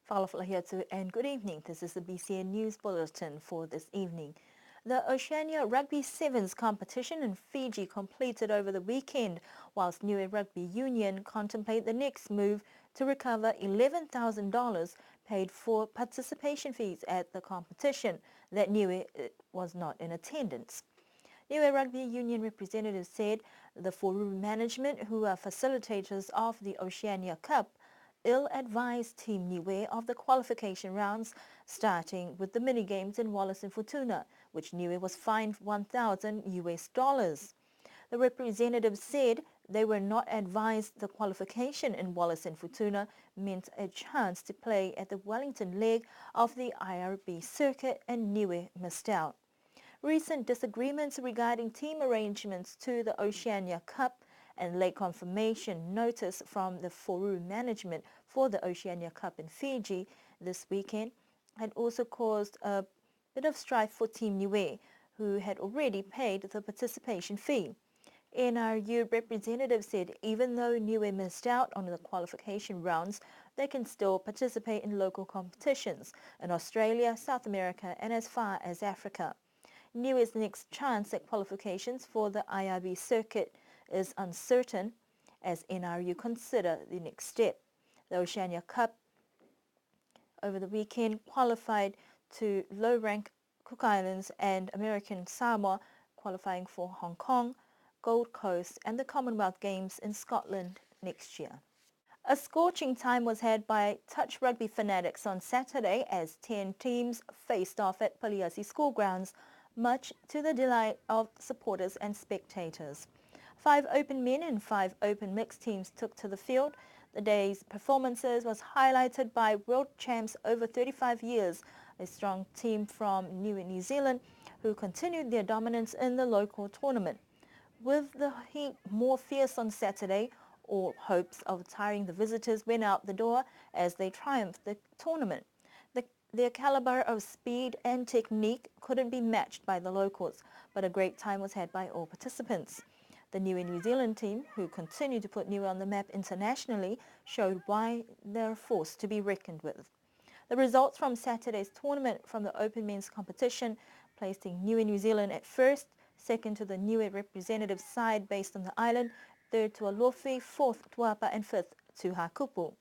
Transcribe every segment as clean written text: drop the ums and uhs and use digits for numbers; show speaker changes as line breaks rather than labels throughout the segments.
Falafel and good evening. This is the BCN News Bulletin for this evening. The Oceania Rugby Sevens competition in Fiji completed over the weekend, whilst Niue Rugby Union contemplate the next move to recover $11,000 paid for participation fees at the competition that Niue was not in attendance. Niue Rugby Union representatives said the Foru management, who are facilitators of the Oceania Cup, ill-advised Team Niue of the qualification rounds, starting with the mini-games in Wallace and Futuna, which Niue was fined $1,000. The representatives said they were not advised the qualification in Wallace and Futuna meant a chance to play at the Wellington leg of the IRB circuit, and Niue missed out. Recent disagreements regarding team arrangements to the Oceania Cup and late confirmation notice from the Foru management for the Oceania Cup in Fiji this weekend had also caused a bit of strife for Team Niue, who had already paid the participation fee. NRU representatives said even though Niue missed out on the qualification rounds, they can still participate in local competitions in Australia, South America and as far as Africa. Niue's next chance at qualifications for the IRB circuit is uncertain as NRU consider the next step. The Oceania Cup over the weekend qualified to low-ranked Cook Islands and American Samoa, qualifying for Hong Kong, Gold Coast and the Commonwealth Games in Scotland next year. A scorching time was had by touch rugby fanatics on Saturday as 10 teams faced off at Paliasi School grounds, much to the delight of supporters and spectators. 5 open men and 5 open mixed teams took to the field. The day's performances was highlighted by world champs over 35 years, a strong team from New Zealand, who continued their dominance in the local tournament. With the heat more fierce on Saturday, all hopes of tiring the visitors went out the door as they triumphed the tournament. Their caliber of speed and technique couldn't be matched by the locals, but a great time was had by all participants. The New Zealand team, who continue to put Niue on the map internationally, showed why they're a force to be reckoned with. The results from Saturday's tournament from the Open Men's competition, placing New Zealand at first, second to the Niue representative side based on the island, third to Alofi, fourth Tuapa and fifth to Hakupu.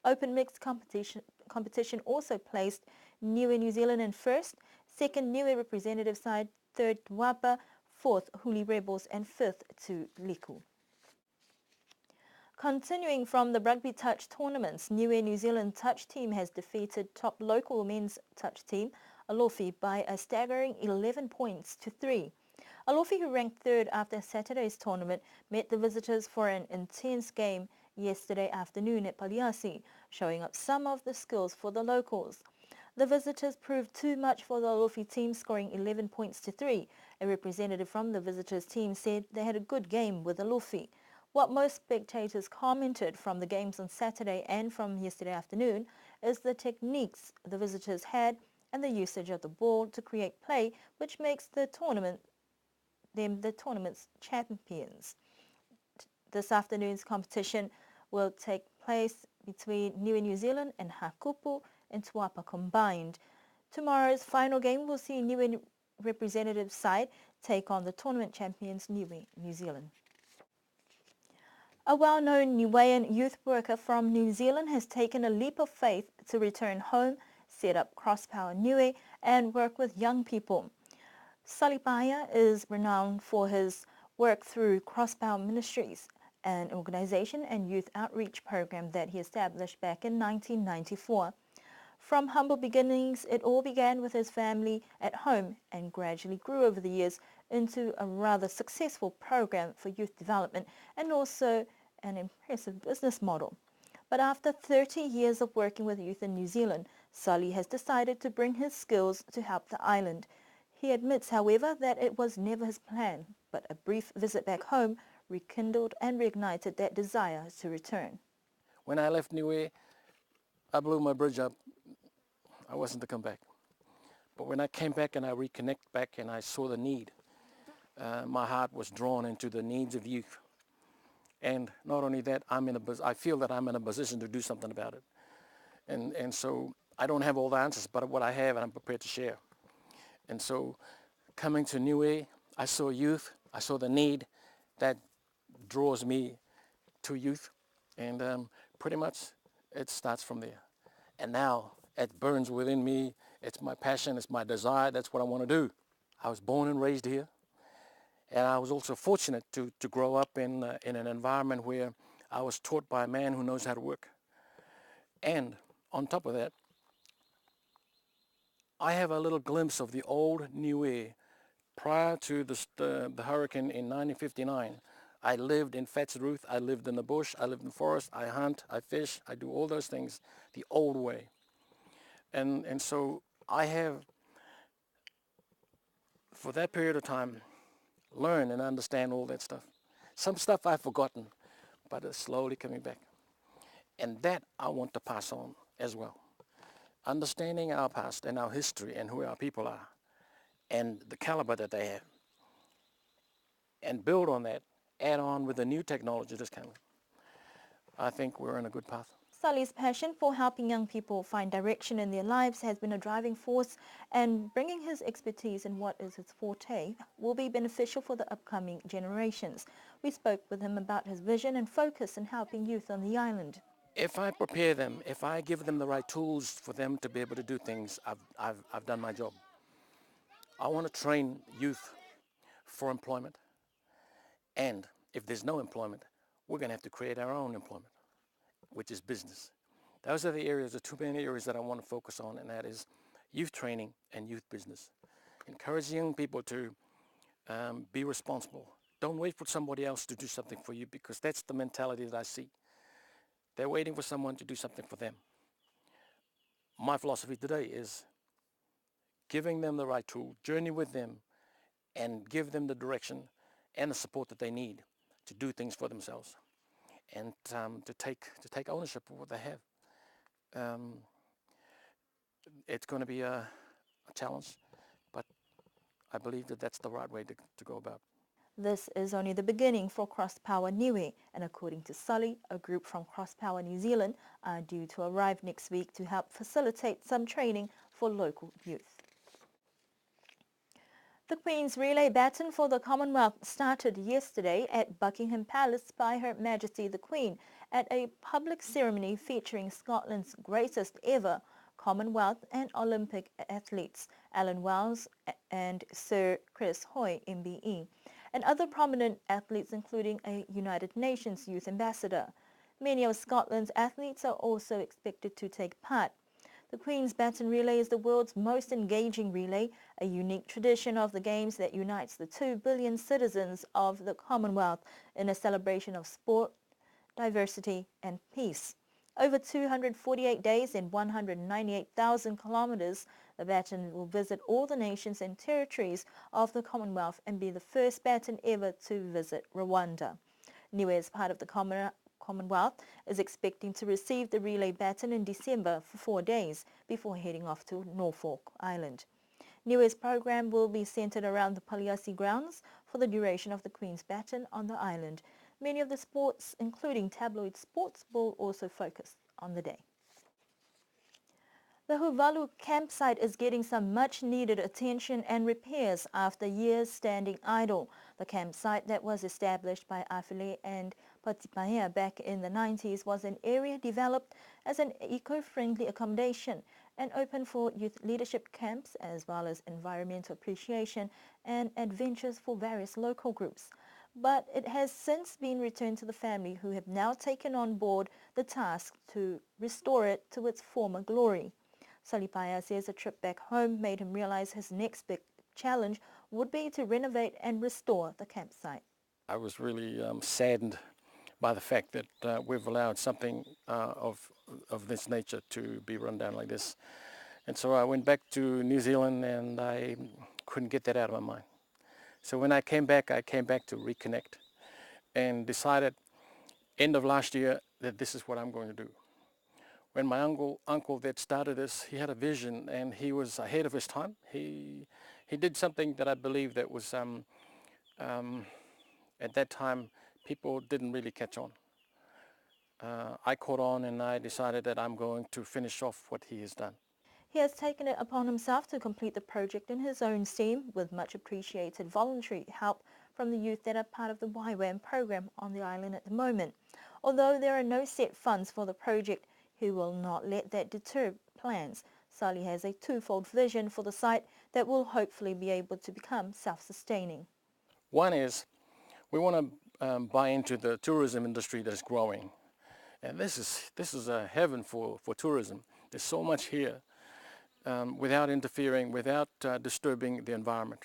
Open mixed competition also placed New Zealand in first, second Niue representative side, third Tuapa, fourth Huli Rebels and fifth to Liku. Continuing from the rugby touch tournaments, New Zealand touch team has defeated top local men's touch team, Alofi, by a staggering 11 points to 3. Alofi, who ranked third after Saturday's tournament, met the visitors for an intense game yesterday afternoon at Paliasi, showing up some of the skills for the locals. The visitors proved too much for the Alofi team, scoring 11 points to 3. A representative from the visitors team said they had a good game with Alofi. What most spectators commented from the games on Saturday and from yesterday afternoon is the techniques the visitors had and the usage of the ball to create play, which makes the tournament's champions. This afternoon's competition will take place between New Zealand and Hakupu and Tuapa combined. Tomorrow's final game will see Niue representative side take on the tournament champions New Zealand. A well-known Niuean youth worker from New Zealand has taken a leap of faith to return home, set up Crosspower Niue and work with young people. Salipaya is renowned for his work through Crosspower Ministries, an organization and youth outreach program that he established back in 1994. From humble beginnings, it all began with his family at home and gradually grew over the years into a rather successful program for youth development and also an impressive business model. But after 30 years of working with youth in New Zealand, Sully has decided to bring his skills to help the island. He admits, however, that it was never his plan, but a brief visit back home rekindled and reignited that desire to return.
When I left Niue, I blew my bridge up. I wasn't to come back. But when I came back and I reconnected back and I saw the need, my heart was drawn into the needs of youth. And not only that, I feel that I'm in a position to do something about it. And so I don't have all the answers, but what I have, I'm prepared to share. And so coming to Niue, I saw youth, I saw the need that draws me to youth, and pretty much it starts from there. And now it burns within me. It's my passion, it's my desire, that's what I want to do. I was born and raised here, and I was also fortunate to grow up in an environment where I was taught by a man who knows how to work. And on top of that, I have a little glimpse of the old Niue prior to the hurricane in 1959. I lived in Fitzroy, I lived in the bush, I lived in the forest, I hunt, I fish, I do all those things the old way. And so I have, for that period of time, learned and understand all that stuff. Some stuff I've forgotten, but it's slowly coming back. And that I want to pass on as well. Understanding our past and our history and who our people are and the caliber that they have, and build on that, add on with the new technology that's coming. I think we're in a good path.
Sully's passion for helping young people find direction in their lives has been a driving force, and bringing his expertise in what is his forte will be beneficial for the upcoming generations. We spoke with him about his vision and focus in helping youth on the island.
If I prepare them, if I give them the right tools for them to be able to do things, I've done my job. I want to train youth for employment. And if there's no employment, we're going to have to create our own employment, which is business. Those are the areas, the two main areas that I want to focus on, and that is youth training and youth business. Encouraging young people to be responsible. Don't wait for somebody else to do something for you, because that's the mentality that I see. They're waiting for someone to do something for them. My philosophy today is giving them the right tool, journey with them, and give them the direction and the support that they need to do things for themselves, and to take ownership of what they have. Um, it's going to be a challenge, but I believe that that's the right way to go about.
This is only the beginning for Cross Power Niue, and according to Sully, a group from Cross Power New Zealand are due to arrive next week to help facilitate some training for local youth. The Queen's relay baton for the Commonwealth started yesterday at Buckingham Palace by Her Majesty the Queen at a public ceremony featuring Scotland's greatest ever Commonwealth and Olympic athletes, Alan Wells and Sir Chris Hoy, MBE, and other prominent athletes including a United Nations Youth Ambassador. Many of Scotland's athletes are also expected to take part. The Queen's Baton Relay is the world's most engaging relay, a unique tradition of the Games that unites the 2 billion citizens of the Commonwealth in a celebration of sport, diversity and peace. Over 248 days and 198,000 kilometers, the baton will visit all the nations and territories of the Commonwealth and be the first baton ever to visit Rwanda. Niue is part of the Commonwealth is expecting to receive the relay baton in December for 4 days before heading off to Norfolk Island. Niue's program will be centered around the Paliasi grounds for the duration of the Queen's baton on the island. Many of the sports, including tabloid sports, will also focus on the day. The Huvalu campsite is getting some much-needed attention and repairs after years standing idle. The campsite that was established by Afile and Patipahea back in the 90s was an area developed as an eco-friendly accommodation and open for youth leadership camps as well as environmental appreciation and adventures for various local groups. But it has since been returned to the family, who have now taken on board the task to restore it to its former glory. Salipaya says a trip back home made him realize his next big challenge would be to renovate and restore the campsite.
I was really saddened by the fact that we've allowed something of this nature to be run down like this. And so I went back to New Zealand and I couldn't get that out of my mind. So when I came back to reconnect and decided end of last year that this is what I'm going to do. When my uncle that started this, he had a vision and he was ahead of his time. He did something that I believe that was at that time people didn't really catch on. I caught on and I decided that I'm going to finish off what he has done.
He has taken it upon himself to complete the project in his own steam with much appreciated voluntary help from the youth that are part of the YWAM program on the island at the moment. Although there are no set funds for the project, he will not let that deter plans. Sali has a twofold vision for the site that will hopefully be able to become self-sustaining.
One is we want to buy into the tourism industry that's growing. And this is a heaven for tourism. There's so much here without interfering, without disturbing the environment.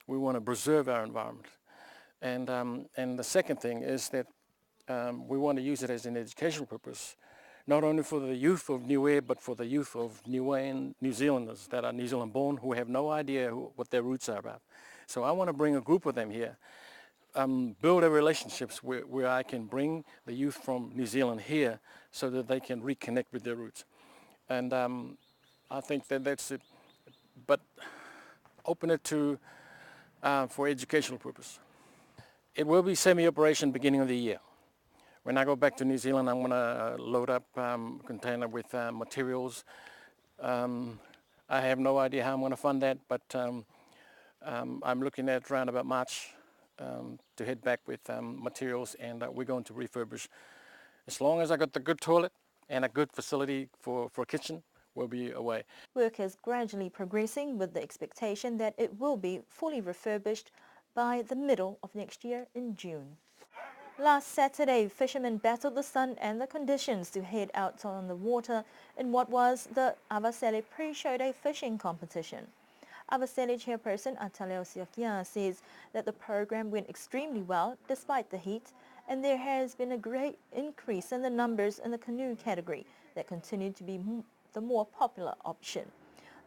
We want to preserve our environment. And the second thing is that we want to use it as an educational purpose, not only for the youth of Niue, but for the youth of Niuean New Zealanders that are New Zealand born who have no idea what their roots are about. So I want to bring a group of them here, build a relationships where I can bring the youth from New Zealand here so that they can reconnect with their roots. And I think that that's it, but open it to for educational purpose. It will be semi-operation beginning of the year. When I go back to New Zealand, I'm going to load up a container with materials. I have no idea how I'm going to fund that, but I'm looking at around about March to head back with materials, and we're going to refurbish. As long as I got the good toilet and a good facility for a kitchen, we'll be away.
Work is gradually progressing with the expectation that it will be fully refurbished by the middle of next year in June. Last Saturday, fishermen battled the sun and the conditions to head out on the water in what was the Avasele pre-show day fishing competition. Avasele chairperson Ataleo Siakia says that the program went extremely well despite the heat, and there has been a great increase in the numbers in the canoe category that continued to be the more popular option.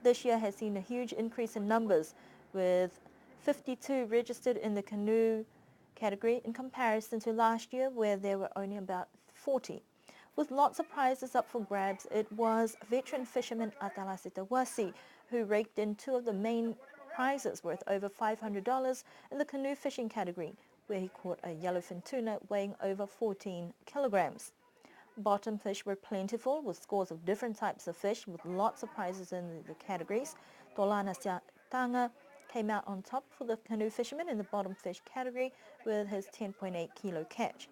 This year has seen a huge increase in numbers, with 52 registered in the canoe category in comparison to last year where there were only about 40. With lots of prizes up for grabs, it was veteran fisherman Atalasita Wasi who raked in two of the main prizes worth over $500 in the canoe fishing category, where he caught a yellowfin tuna weighing over 14 kilograms. Bottom fish were plentiful with scores of different types of fish with lots of prizes in the categories. Tolana Tanga came out on top for the canoe fisherman in the bottom fish category with his 10.8 kilo catch.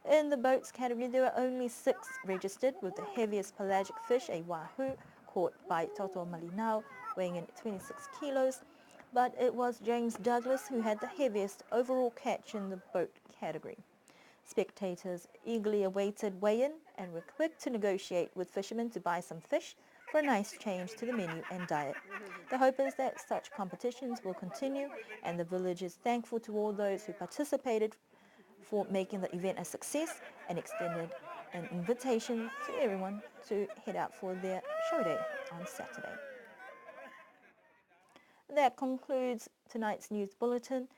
In the boats category, there were only 6 registered, with the heaviest pelagic fish, a wahoo, caught by Toto Malinao, weighing in 26 kilos. But it was James Douglas who had the heaviest overall catch in the boat category. Spectators eagerly awaited weigh-in and were quick to negotiate with fishermen to buy some fish for a nice change to the menu and diet. The hope is that such competitions will continue, and the village is thankful to all those who participated for making the event a success and extended an invitation to everyone to head out for their show day on Saturday. That concludes tonight's news bulletin.